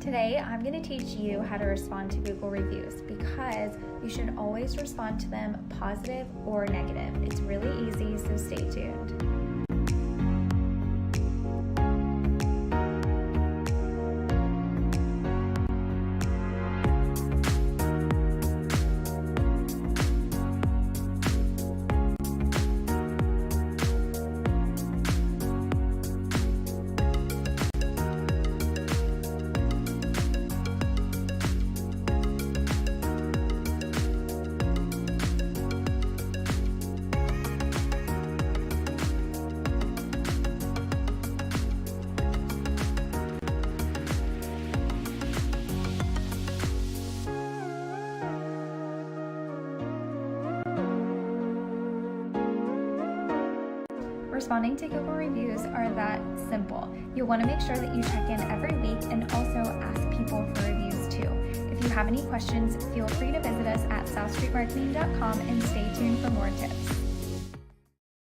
Today, I'm going to teach you how to respond to Google reviews because you should always respond to them positive or negative. It's really easy, so stay tuned. Responding to Google reviews are that simple. You'll want to make sure that you check in every week and also ask people for reviews too. If you have any questions, feel free to visit us at southstreetmarketing.com and stay tuned for more tips.